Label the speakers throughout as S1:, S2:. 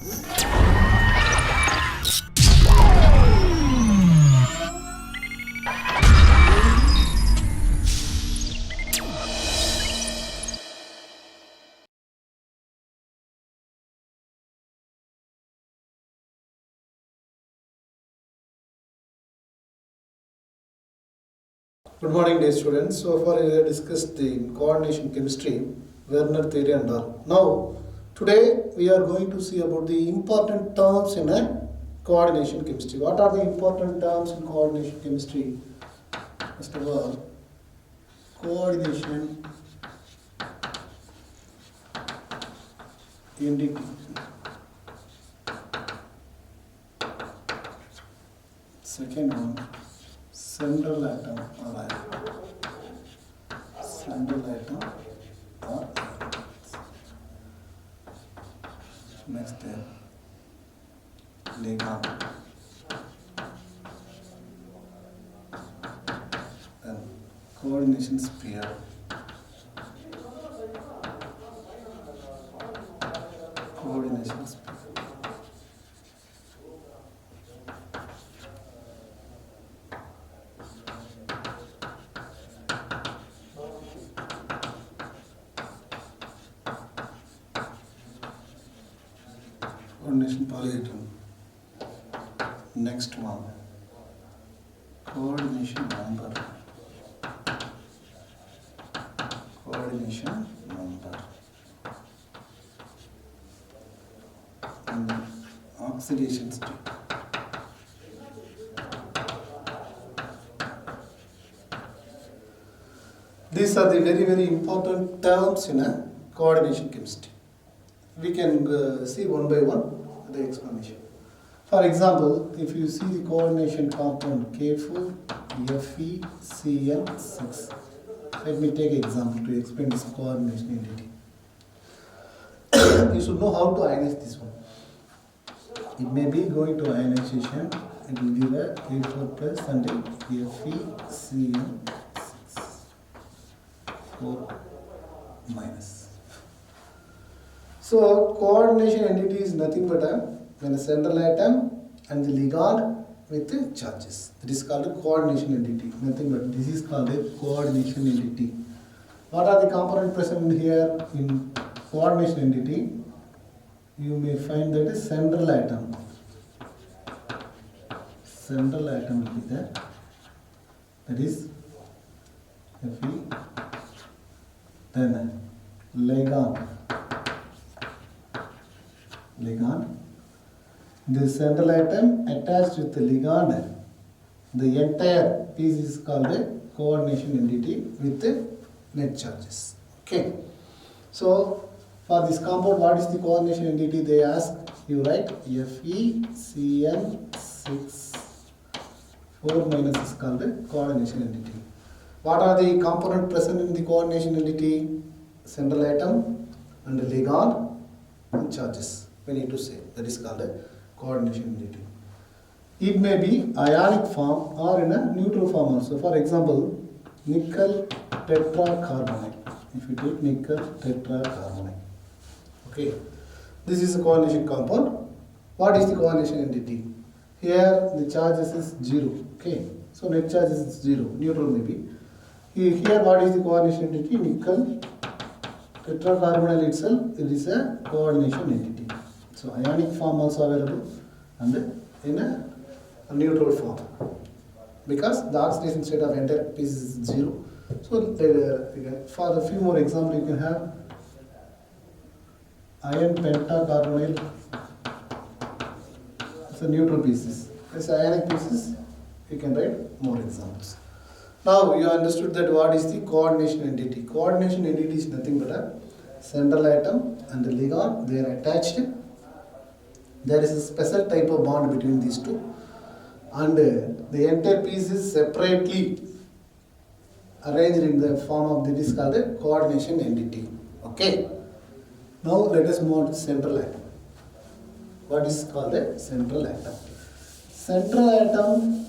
S1: Good morning, dear students. So far, we have discussed the coordination chemistry, Werner theory and all. Now, today we are going to see about the important terms in a coordination chemistry. What are the important terms in coordination chemistry? First of all, coordination entity. Second one, central atom or ion. Central atom or ion. Next step, ligand. Then coordination sphere. Coordination sphere. Coordination polyhedron. Next one, coordination number. Coordination number. And then oxidation state. These are the very important terms in a coordination chemistry. We can see one by one the explanation. For example, if you see the coordination compound K4, Fe, Cl6. Let me take an example to explain this coordination entity. You should know how to ionize this one. It may be going to ionization, it will give a K4 plus and a FeCl6 4 minus. So coordination entity is nothing but a central atom and the ligand with the charges. It is called a coordination entity. Nothing but this is called a coordination entity. What are the components present here in coordination entity? You may find that a central atom. Central atom will be there. That is Fe. Then ligand. Ligand. The central atom attached with the ligand, the entire piece is called a coordination entity with the net charges. Okay. So for this compound, what is the coordination entity? They ask, you write FeCl6 4 minus is called a coordination entity. What are the components present in the coordination entity? Central atom and the ligand and charges. We need to say that is called a coordination entity. It may be ionic form or in a neutral form also. For example, nickel tetracarbonate. If you take nickel tetracarbonate. Okay. This is a coordination compound. What is the coordination entity? Here the charges is 0. Okay. So net charge is 0. Neutral maybe. Here what is the coordination entity? Nickel tetracarbonyl itself, it is a coordination entity. So ionic form also available and in a neutral form, because the oxidation state of entire piece is 0. So for the few more examples you can have iron pentacarbonyl. It's a neutral pieces. It's ionic pieces. You can write more examples. Now you understood that what is the coordination entity. Coordination entity is nothing but a central atom and the ligand. They are attached. There is a special type of bond between these two, and the entire piece is separately arranged in the form of this called a coordination entity. Okay. Now let us move on to central atom. What is called a central atom? Central atom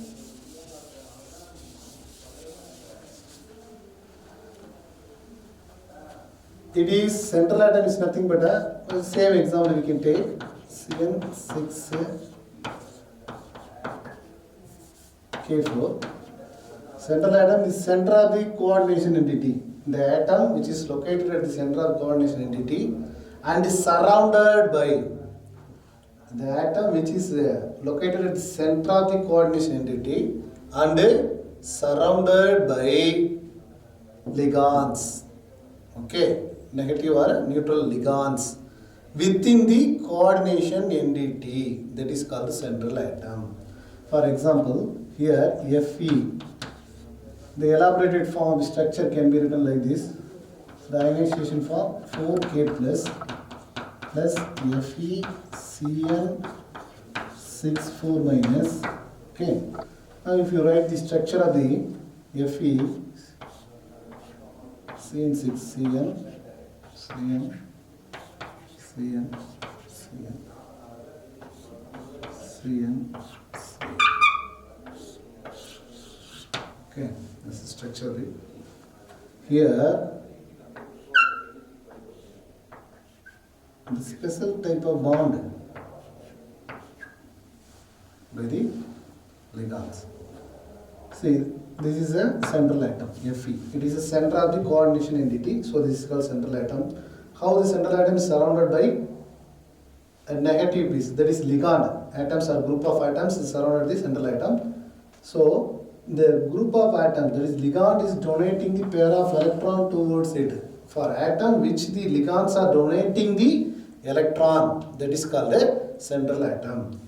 S1: it is central atom is nothing but a same example we can take CN6K4. Central atom is center of the coordination entity. The atom which is located at the center of coordination entity and is surrounded by the atom which is located at the center of the coordination entity and surrounded by ligands. Okay, negative or neutral ligands within the coordination entity, that is called the central atom. For example, here Fe, the elaborated form of structure can be written like this. The ionization form 4K plus Fe CN64 minus. Okay. Now if you write the structure of the Fe CN6 CN. Okay, this is structure. Here, the special type of bond by the ligands. See, this is a central atom, Fe. It is a center of the coordination entity, so this is called central atom. How the central atom is surrounded by a negative piece, that is ligand. Atoms are group of atoms surrounded the central atom. So the group of atoms, that is ligand, is donating the pair of electron towards it. For atom which the ligands are donating the electron, that is called a central atom.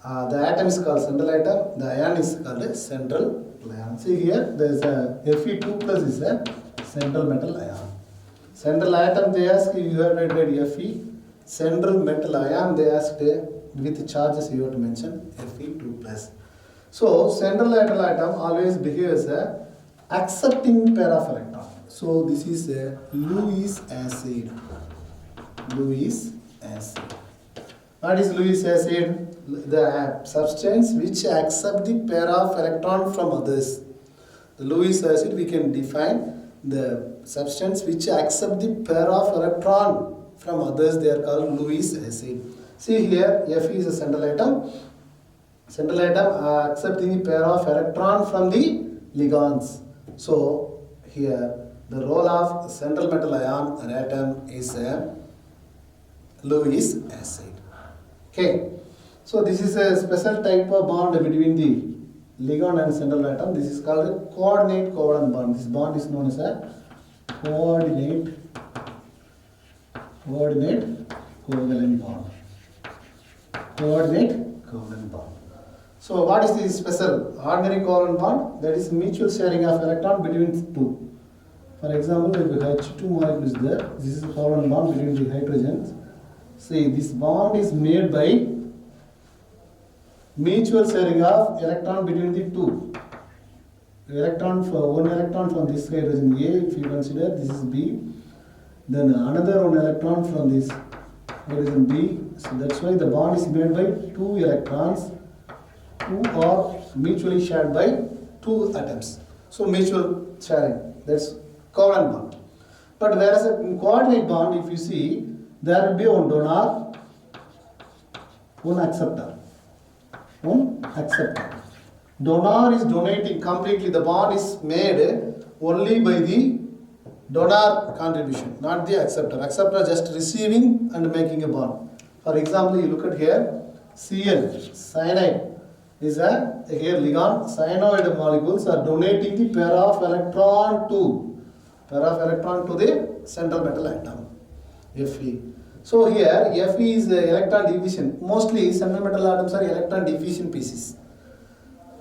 S1: The atom is called central atom, the ion is called a central ion. See here, there is a Fe2 plus is a central metal ion. Central atom they ask, you have read Fe. Central metal ion they asked with charges you have to mention Fe2 plus. So central metal atom always behaves as accepting pair of electron. So this is a Lewis acid. Lewis acid. What is Lewis acid? The substance which accept the pair of electron from others. The Lewis acid we can define the substance which accept the pair of electron from others, they are called Lewis acid. See here, Fe is a central atom. Central atom accepting the pair of electron from the ligands. So here the role of central metal ion or atom is a Lewis acid. Okay. So this is a special type of bond between the ligand and central atom. This is called a coordinate covalent bond. This bond is known as a coordinate covalent bond. Coordinate covalent bond. So what is the special ordinary covalent bond? That is mutual sharing of electron between two. For example, if H2 molecule is there, this is a covalent bond between the hydrogens. See, this bond is made by mutual sharing of electron between the two. One electron from this hydrogen A, if you consider this is B, then another one electron from this hydrogen B. So that's why the bond is made by two electrons who are mutually shared by two atoms. So mutual sharing, that's covalent bond. But whereas in coordinate bond, if you see, there will be one donor, one acceptor. One acceptor. Donor is donating completely. The bond is made only by the donor contribution, not the acceptor. Acceptor just receiving and making a bond. For example, you look at here, Cl, cyanide is a here ligand. Cyanoid molecules are donating the pair of electron to the central metal atom, Fe. So here Fe is electron division. Mostly central metal atoms are electron deficient pieces.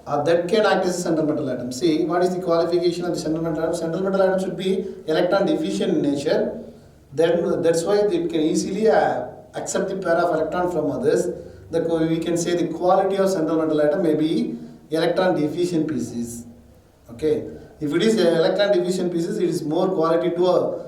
S1: That can act as a central metal atom. See, what is the qualification of the central metal atom? Central metal atom should be electron deficient in nature. Then that's why it can easily accept the pair of electron from others. We can say the quality of central metal atom may be electron deficient pieces. Okay. If it is electron deficient pieces, it is more quality to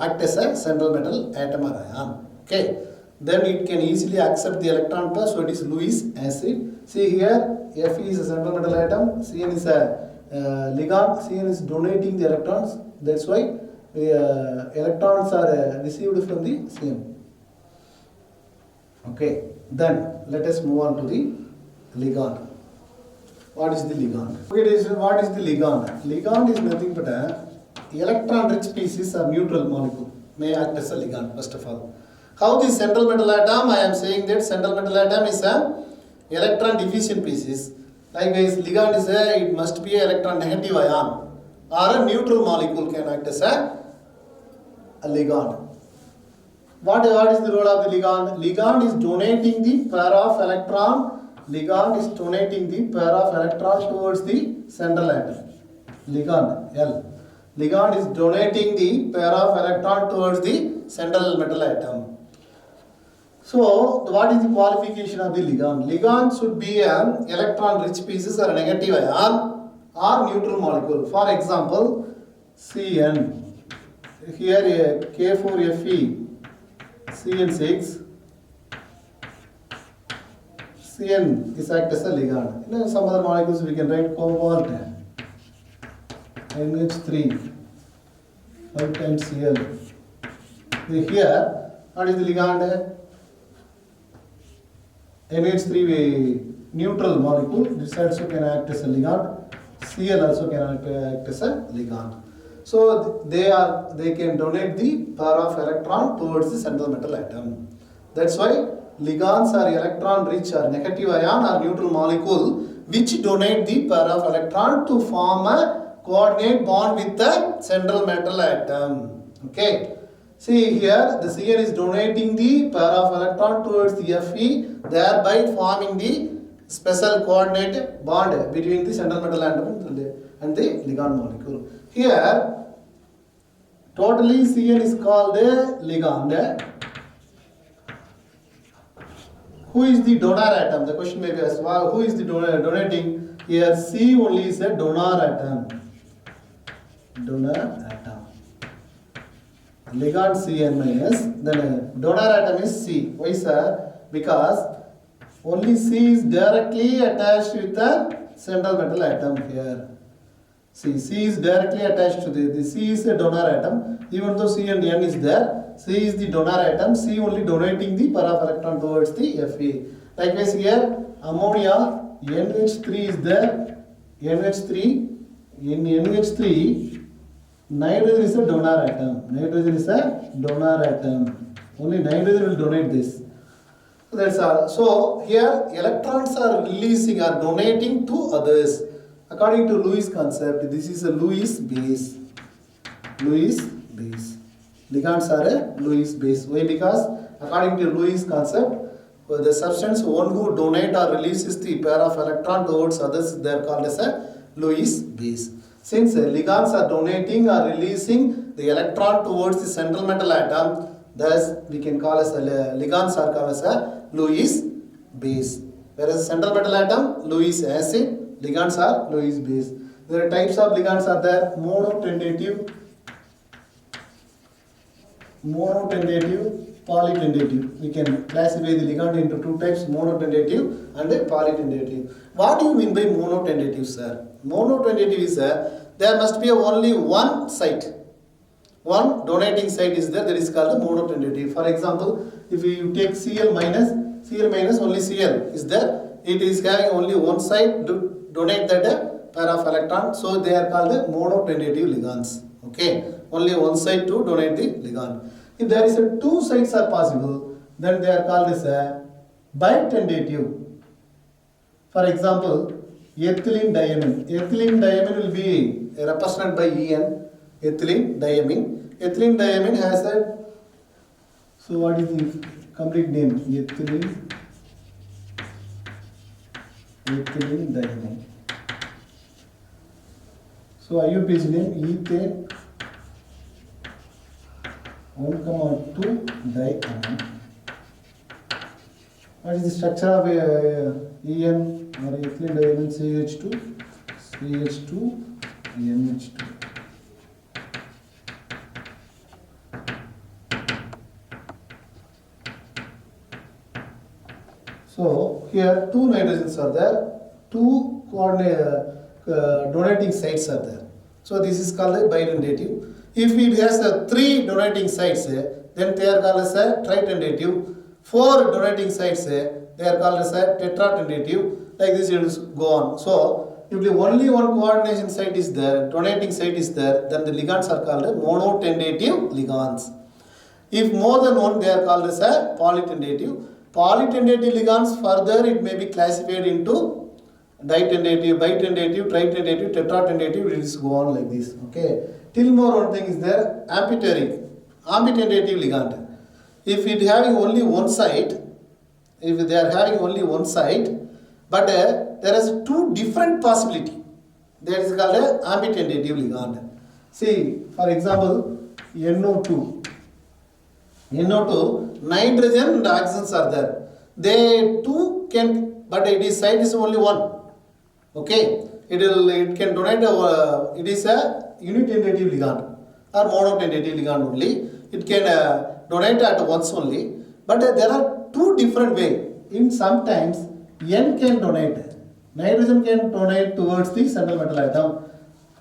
S1: act as a central metal atom or ion. Okay. Then it can easily accept the electron pair, so it is Lewis acid. See here, Fe is a central metal atom, Cn is a ligand, Cn is donating the electrons. That's why electrons are received from the Cn. Okay, then let us move on to the ligand. What is the ligand? What is the ligand? Ligand is nothing but a electron-rich species or neutral molecule may act as a ligand, first of all. How the central metal atom? I am saying that central metal atom is a electron deficient species. Likewise, ligand is it must be an electron negative ion or a neutral molecule can act as a ligand. What is the role of the ligand? Ligand is donating the pair of electron. Ligand is donating the pair of electrons towards the central atom. Ligand, L. Ligand is donating the pair of electron towards the central metal atom. So, what is the qualification of the ligand? Ligand should be an electron-rich species or a negative ion or neutral molecule. For example, Cn. Here K4Fe, Cn6. Cn is act as a ligand. In some other molecules we can write cobalt, NH3, 5 times Cl. Here, what is the ligand? NH3 neutral molecule. This also can act as a ligand. Cl also can act as a ligand. So they can donate the pair of electron towards the central metal atom. That's why ligands are electron-rich or negative ion or neutral molecule which donate the pair of electron to form a coordinate bond with the central metal atom. Okay. See here, the Cn is donating the pair of electron towards the Fe, thereby forming the special coordinate bond between the central metal atom and the ligand molecule. Here, totally Cn is called a ligand. Who is the donor atom? The question may be asked, who is the donating? Here C only is a donor atom. Donor atom. Ligand Cn minus, then donor atom is C. Why sir? Because only C is directly attached with the central metal atom here. See, C is directly attached to the C is a donor atom. Even though C and N is there, C is the donor atom. C only donating the pair of electron towards the Fe. Likewise here, ammonia, NH3 is there. NH3, in NH3, nitrogen is a donor atom. Nitrogen is a donor atom. Only nitrogen will donate this. So that's all. So here, electrons are releasing or donating to others. According to Lewis concept, this is a Lewis base. Lewis base. Ligands are a Lewis base. Why? Because according to Lewis concept, the substance one who donate or releases the pair of electron towards others, they are called as a Lewis base. Since ligands are donating or releasing the electron towards the central metal atom, thus we can call as ligands are called as a Lewis base. Whereas central metal atom, Lewis acid. Ligands are Lewis base. There are types of ligands are there: monotentative, polytentative. We can classify the ligand into two types: monotentative and polytentative. What do you mean by monotentative, sir? Monotentative is there must be only one site. One donating site is there, that is called the monotentative. For example, if you take Cl minus only Cl is there. It is having only one site to donate that pair of electron. So they are called the monotentative ligands. Okay, only one site to donate the ligand. If there is two sites are possible, then they are called as a bitentative. For example, ethylenediamine. Ethylenediamine will be represented by En. Ethylenediamine. Ethylenediamine has a, so what is the complete name? Ethylenediamine. So IUPAC name ethane 1,2 diamine. What is the structure of En or ethylenediamine? CH2 NH2. So here two nitrogens are there, two donating sites are there. So this is called a bitentative. If it has three donating sites, then they are called as a tritentative. 4 donating sites, they are called as a tetratentative. Like this it will go on. So if only one coordination site is there, donating site is there, then the ligands are called monotentative ligands. If more than one, they are called as a polytentative. Polytentative ligands, further it may be classified into ditentative, bitentative, tritentative, tetratentative. It is go on like this. Okay. Till more one thing is there, ambitentative ligand. If it having only one site, if they are having only one site, but there is 2 different possibility. That is called a ambitentative ligand. See, for example, NO2, nitrogen and oxygens are there. They two can, but it is site is only one. Okay, it can donate. It is a unitentative ligand or monotentative ligand only. It can donate at once only. But there are 2 different ways. In sometimes N can donate. Nitrogen can donate towards the central metal atom.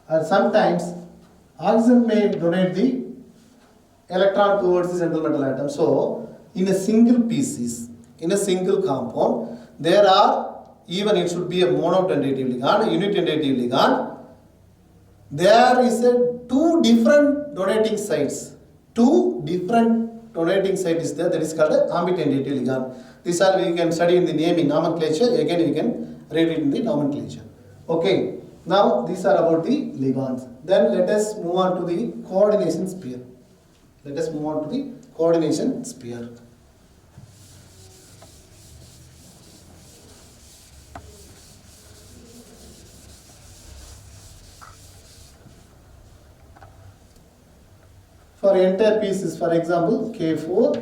S1: Or sometimes oxygen may donate the electron towards the central metal atom. So, in a single species, in a single compound, there are, even it should be a monotentative ligand, a unitentative ligand, there is a 2 different donating sites. 2 different donating sites is there, that is called a ambitentative ligand. This all we can study in the naming nomenclature, again we can read it in the nomenclature. Okay, now these are about the ligands. Then let us move on to the coordination sphere. Let us move on to the coordination sphere. For entire pieces, for example, K4,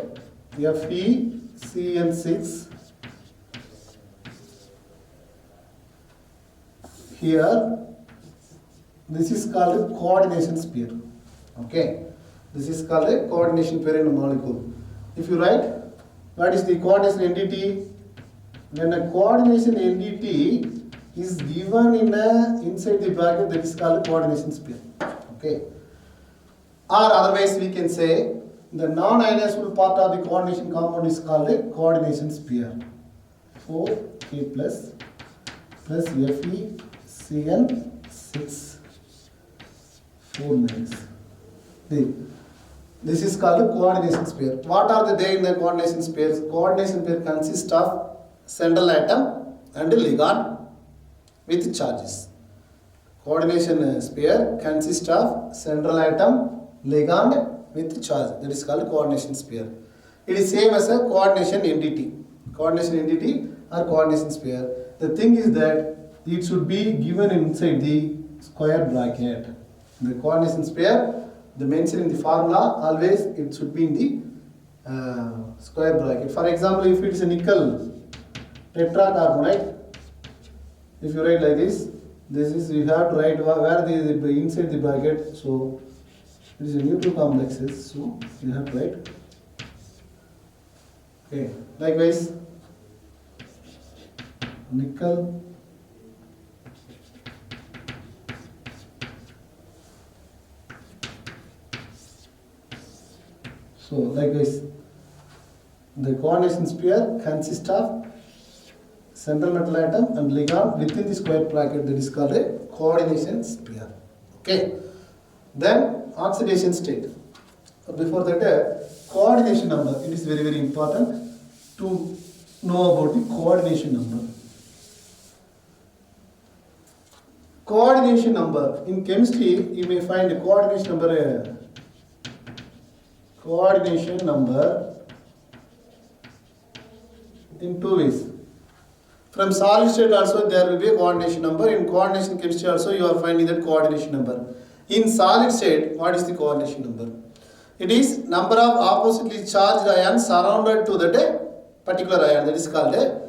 S1: Fe, Cn6. Here, this is called a coordination sphere. Okay. This is called a coordination pair in a molecule. If you write, what is the coordination entity? When a coordination entity is given in inside the bracket, that is called a coordination sphere. Okay. Or otherwise we can say the non-ionizable part of the coordination compound is called a coordination sphere. 4K plus Fe Cn6 4 minus. This is called a coordination sphere. What are they in the coordination spheres? Coordination pair consists of central atom and ligand with charges. Coordination sphere consists of central atom, ligand with charge. That is called coordination sphere. It is same as a coordination entity. Coordination entity or coordination sphere. The thing is that it should be given inside the square bracket. The coordination sphere, the mention in the formula, always it should be in the square bracket. For example, if it is a nickel tetracarbonate, if you write like this is, you have to write where the inside the bracket. So it is a neutral complexes, so you have to write. Okay, likewise nickel So likewise, the coordination sphere consists of central metal atom and ligand within the square bracket, that is called a coordination sphere. Okay. Then oxidation state. Before that, coordination number. It is very important to know about the coordination number. Coordination number. In chemistry, you may find a coordination number. Coordination number in 2 ways. From solid state also there will be a coordination number. In coordination chemistry also you are finding that coordination number. In solid state, what is the coordination number? It is number of oppositely charged ions surrounded to that particular ion. That is called a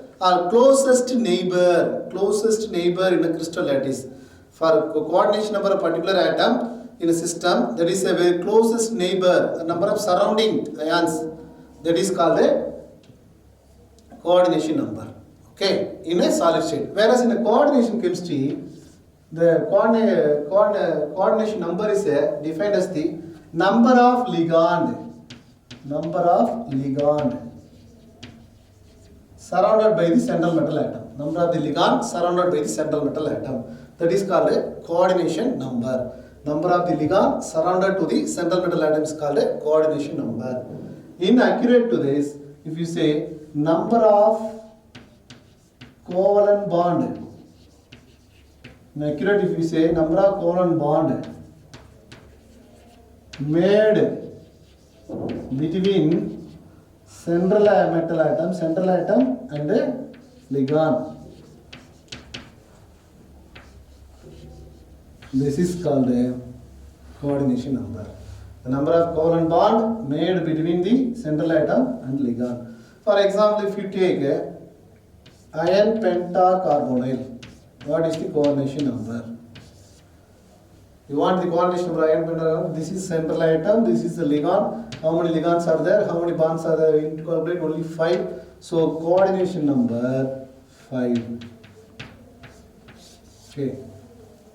S1: closest neighbor in a crystal lattice. For coordination number of particular atom in a system, that is a very closest neighbor, a number of surrounding ions, that is called a coordination number. Okay, in a solid state. Whereas in a coordination chemistry, the coordination number is defined as the number of ligand surrounded by the central metal atom. Number of the ligand surrounded by the central metal atom. That is called a coordination number. Number of the ligand surrounded to the central metal atom is called a coordination number. Inaccurate to this, if you say number of covalent bond. Inaccurate if you say number of covalent bond made between central metal atom and a ligand. This is called a coordination number. The number of covalent bond made between the central atom and ligand. For example, if you take a iron pentacarbonyl, what is the coordination number? You want the coordination number iron pentacarbonyl? This is central atom, this is the ligand. How many ligands are there? How many bonds are there? Into complete only 5. So coordination number 5. Okay.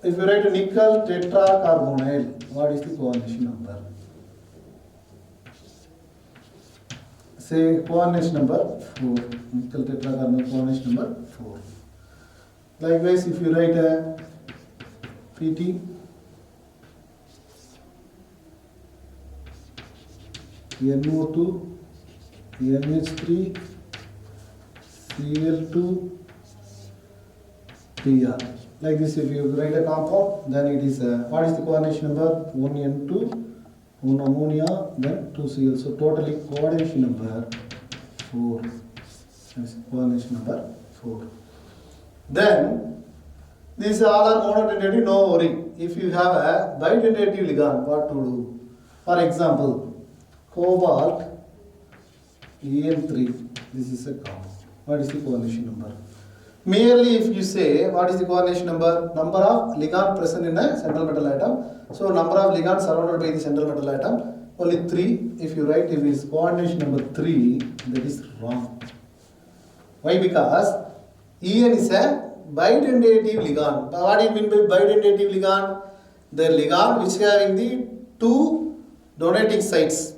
S1: If you write nickel tetracarbonyl, what is the coordination number? Say coordination number 4. Nickel tetracarbonyl coordination number 4. Likewise, if you write a PT, NO2, NH3, Cl2, Pr. Like this, if you write a compound, then it is what is the coordination number? 1 N2, 1 ammonia, then 2 Cl. So totally coordination number 4. That's coordination number 4. Then these all are monotentative, no worry. If you have a bitentative ligand, what to do? For example, cobalt En3. This is a compound. What is the coordination number? Merely if you say what is the coordination number? Number of ligand present in a central metal atom. So number of ligands surrounded by the central metal atom. Only 3. If you write if it is coordination number 3, that is wrong. Why? Because En is a bitentative ligand. What do you mean by bitentative ligand? The ligand which having the 2 donating sites.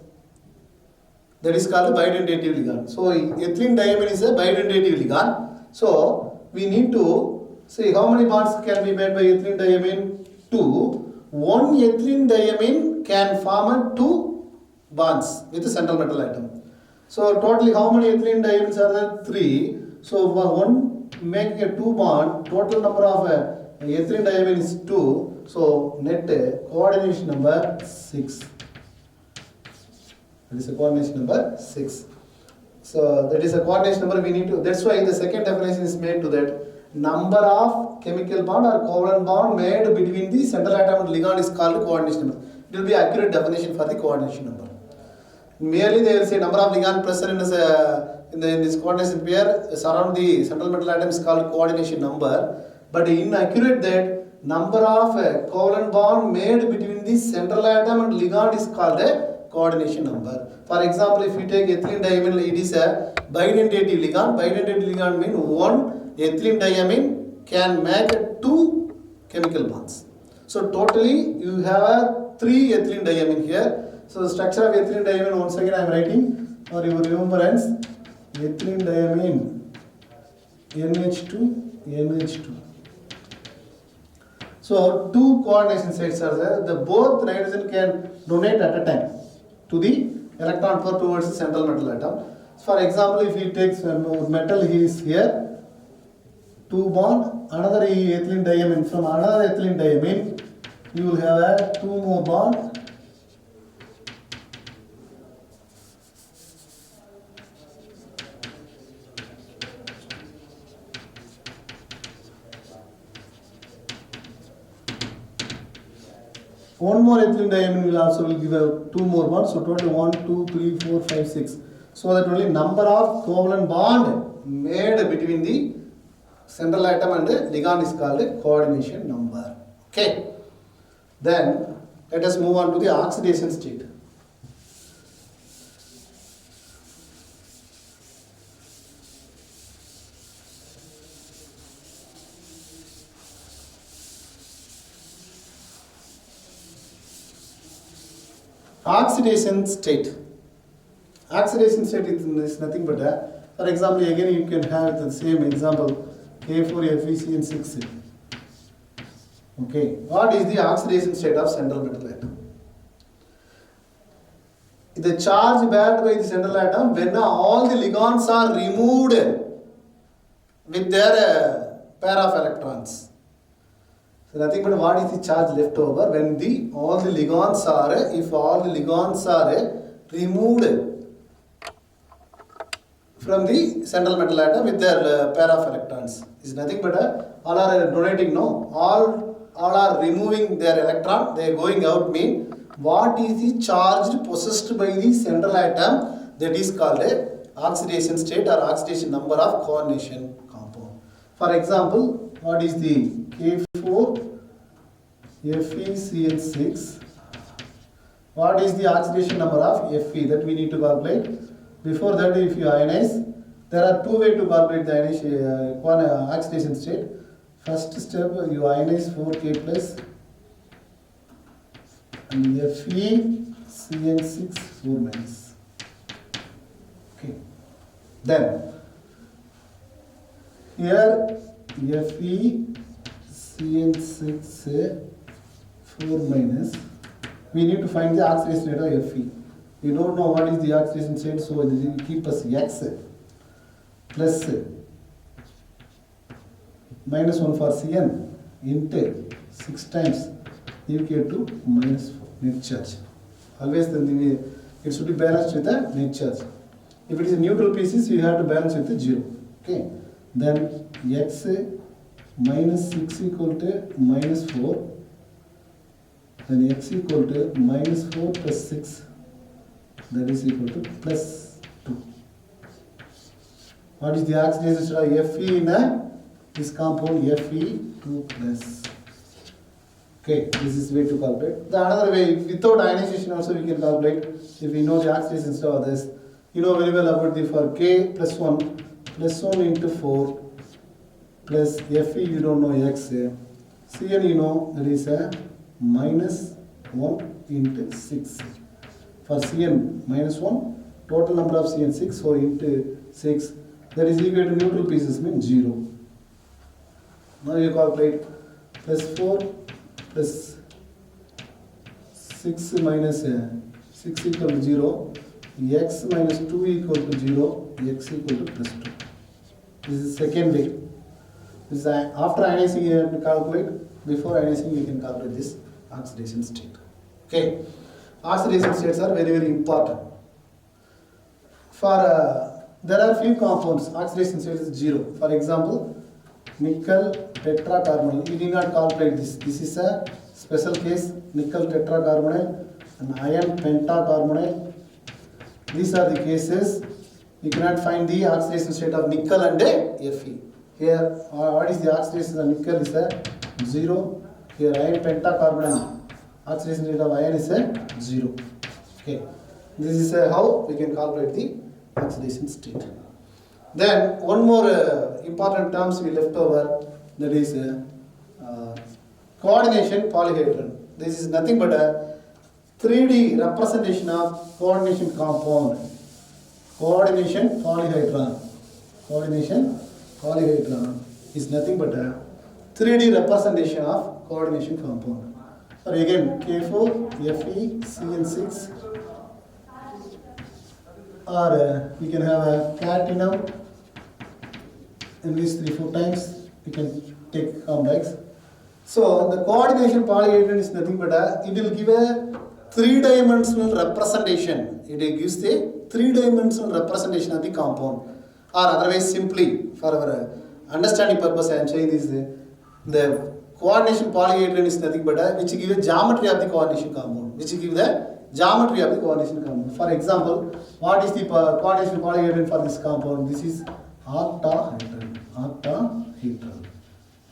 S1: That is called a bitentative ligand. So ethylenediamine is a bitentative ligand. So we need to see how many bonds can be made by ethylenediamine? 2. One ethylenediamine can form 2 bonds with the central metal atom. So totally how many ethylenediamines are there? 3. So one making a 2 bond, total number of ethylenediamine is 2. So net coordination number 6. That is a coordination number 6. So that is a coordination number we need to. That's why the second definition is made to that number of chemical bond or covalent bond made between the central atom and ligand is called coordination number. It will be accurate definition for the coordination number. Merely they will say number of ligand present in this coordination pair surround the central metal atom is called coordination number. But inaccurate that number of covalent bond made between the central atom and ligand is called a coordination number. For example, if you take ethylenediamine, it is a bitentative ligand. Bitentative ligand means one ethylenediamine can make 2 chemical bonds. So totally you have 3 ethylenediamine here. So the structure of ethylenediamine, once again I am writing for your remembrance. Ethylenediamine NH2, NH2. So 2 coordination sites are there. The both nitrogen can donate at a time to the electron pair towards the central metal atom. For example, if you take metal, he is here, 2 bond, another ethylenediamine, from another ethylenediamine, you will have a 2 more bond. One more ethylenediamine will also give a 2 more bonds. So total 1, 2, 3, 4, 5, 6. So that only number of covalent bond made between the central atom and the ligand is called a coordination number. Okay. Then let us move on to the oxidation state. Oxidation state. Oxidation state is nothing but For example, again you can have the same example, K4FeCN6. Okay, what is the oxidation state of central metal atom? The charge backed by the central atom when all the ligands are removed with their pair of electrons. So nothing but what is the charge left over when all the ligands are, if all the ligands are removed from the central metal atom with their pair of electrons. Is nothing but all are donating, no? All are removing their electron, they are going out, mean what is the charge possessed by the central atom, that is called a oxidation state or oxidation number of coordination compound. For example, what is the K4FeCN6? What is the oxidation number of Fe that we need to calculate? Before that, if you ionize, there are two ways to calculate the oxidation state. First step, you ionize 4K plus and FeCN6 4 minus. Okay. Then here FeCN6 4 minus. We need to find the oxidation state of Fe. We don't know what is the oxidation state, so it will keep us X plus minus 1 for Cn into 6 times equal to minus 4 net charge. Always then it should be balanced with the net charge. If it is a neutral pieces, you have to balance with the 0. Okay. Then X minus 6 equal to minus 4. Then X equal to minus 4 plus 6. That is equal to plus 2. What is the oxidation state of Fe in this compound? Fe2 plus. Okay, this is way to calculate. The another way, without ionization also we can calculate. If we know the oxidation state of this, you know very well about the for K plus 1 into 4 plus Fe you don't know X. Cn you know that is a minus 1 into 6. For Cn minus 1, total number of Cn 6, so into 6, that is equal to neutral pieces means 0. Now you calculate plus 4 plus 6 minus 6 equal to 0, x minus 2 equal to 0, x equal to plus 2. This is second way. This is after ionizing you have to calculate, before ionizing you can calculate this oxidation state. Okay. Oxidation states are very, very important. For there are few compounds, oxidation state is 0. For example, nickel tetracarbonyl. You need not calculate this. This is a special case, nickel tetracarbonyl and iron pentacarbonyl. These are the cases. You cannot find the oxidation state of nickel and Fe. Here, what is the oxidation of nickel is a 0. Here, iron pentacarbonyl. Oxidation state of iron is a 0. Okay. This is how we can calculate the oxidation state. Then one more important terms we left over, that is coordination polyhedron. This is nothing but a 3D representation of coordination compound. Coordination polyhedron. Coordination polyhedron is nothing but a 3D representation of coordination compound. Or again, K4FeCN6, or we can have a platinum in these 3-4 times. We can take complex. So the coordination polyhedron is nothing but it will give a 3-dimensional representation. It gives the 3-dimensional representation of the compound. Or otherwise, simply for our understanding purpose, I am saying this: the coordination polyhedron is nothing but which gives the geometry of the coordination compound. Which gives the geometry of the coordination compound. For example, what is the coordination polyhedron for this compound? This is octahedral. Octahedral.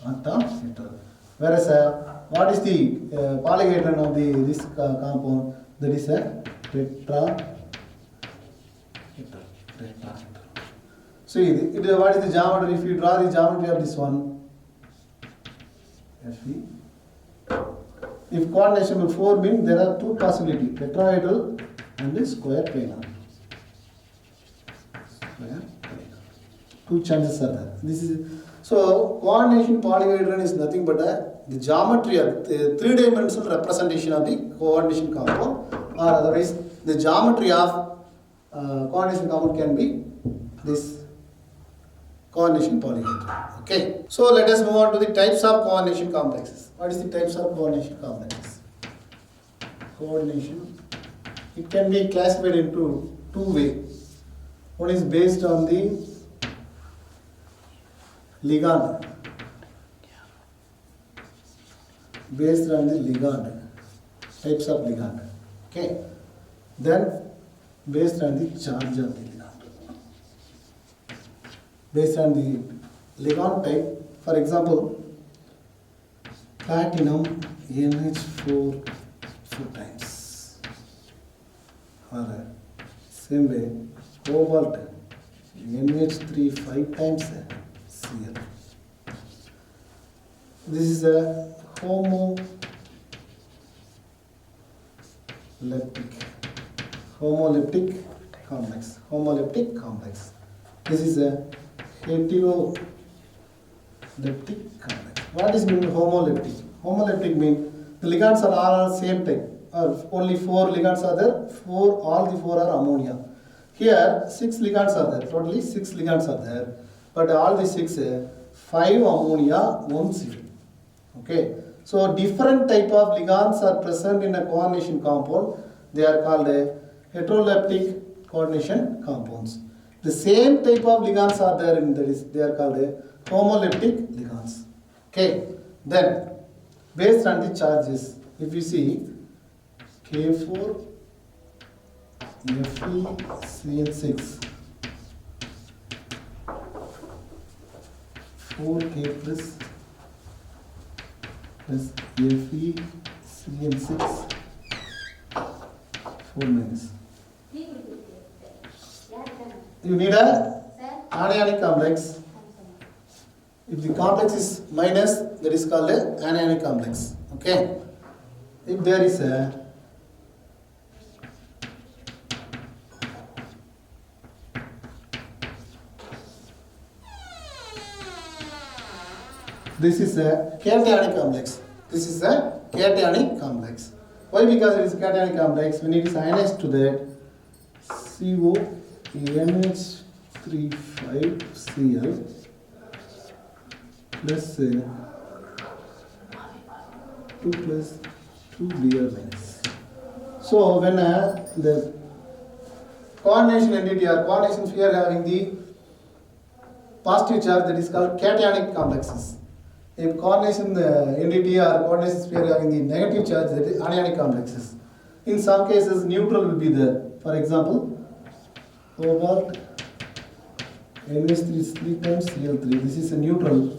S1: Octahedral. Whereas what is the polyhedron of this compound? That is a tetrahedral. So what is the geometry? If you draw the geometry of this one, Fe. If coordination will 4 mean there are two possibilities: tetrahedral and square planar. Square planar. Two chances are there. This is so coordination polyhedron is nothing but the geometry of the three-dimensional representation of the coordination compound, or otherwise the geometry of coordination compound can be this coordination polyhedron. Okay. So let us move on to the types of coordination complexes. What is the types of coordination complexes? Coordination. It can be classified into two ways. One is based on the ligand. Based on the ligand. Types of ligand. Okay. Then based on the charge of the ligand. Based on the ligand type, for example, platinum NH4 4 times, or same way cobalt NH3 5 times Cl. This is a homolytic complex. Homolytic complex. This is a heteroleptic complex. What is mean homolytic? Homolytic means the ligands are all same type. Only 4 ligands are there. All the 4 are ammonia. Here 6 ligands are there. Totally 6 ligands are there. But all the 6, 5 ammonia, 1 Cl. Okay. So different type of ligands are present in a coordination compound. They are called heteroleptic coordination compounds. The same type of ligands are there in that they are called homolytic ligands. Okay. Then based on the charges, if you see K4 FeCl6 4K plus FeCl6 4 minus. You need a anionic complex. If the complex is minus, that is called a anionic complex. Okay. If there is a this is a cationic complex. This is a cationic complex. Why? Because it is a cationic complex. When it is ionized to that CO NH35Cl plus 2 plus 2 Br minus. So when the coordination entity or coordination sphere having the positive charge, that is called cationic complexes. If coordination entity or coordination sphere having the negative charge, that is anionic complexes. In some cases neutral will be there. For example, cobalt NH3 is 3 times Cl3. This is a neutral.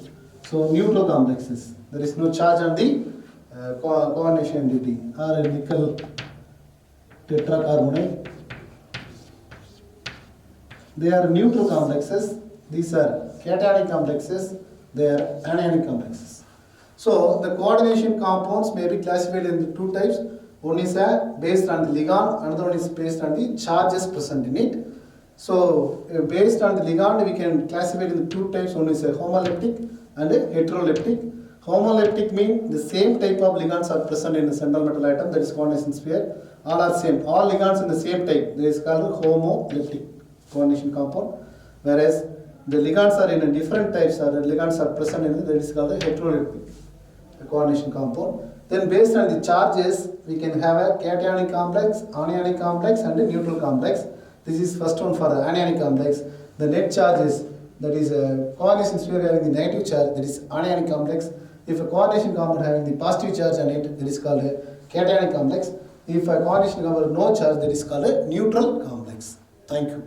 S1: So neutral complexes. There is no charge on the coordination entity. Or a nickel tetracarbonate. They are neutral complexes. These are cationic complexes. They are anionic complexes. So the coordination compounds may be classified into two types. One is based on the ligand, another one is based on the charges present in it. So based on the ligand, we can classify it into two types. One is a homoleptic and a heteroleptic. Homoleptic means the same type of ligands are present in the central metal atom, that is coordination sphere. All are same. All ligands in the same type. That is called homoleptic coordination compound. Whereas the ligands are in a different types, or the ligands are present in it, that is called a heteroleptic coordination compound. Then based on the charges, we can have a cationic complex, anionic complex and a neutral complex. This is first one for the anionic complex. The net charge is, that is a coordination sphere having the negative charge, that is anionic complex. If a coordination compound having the positive charge on it, that is called a cationic complex. If a coordination compound has no charge, that is called a neutral complex. Thank you.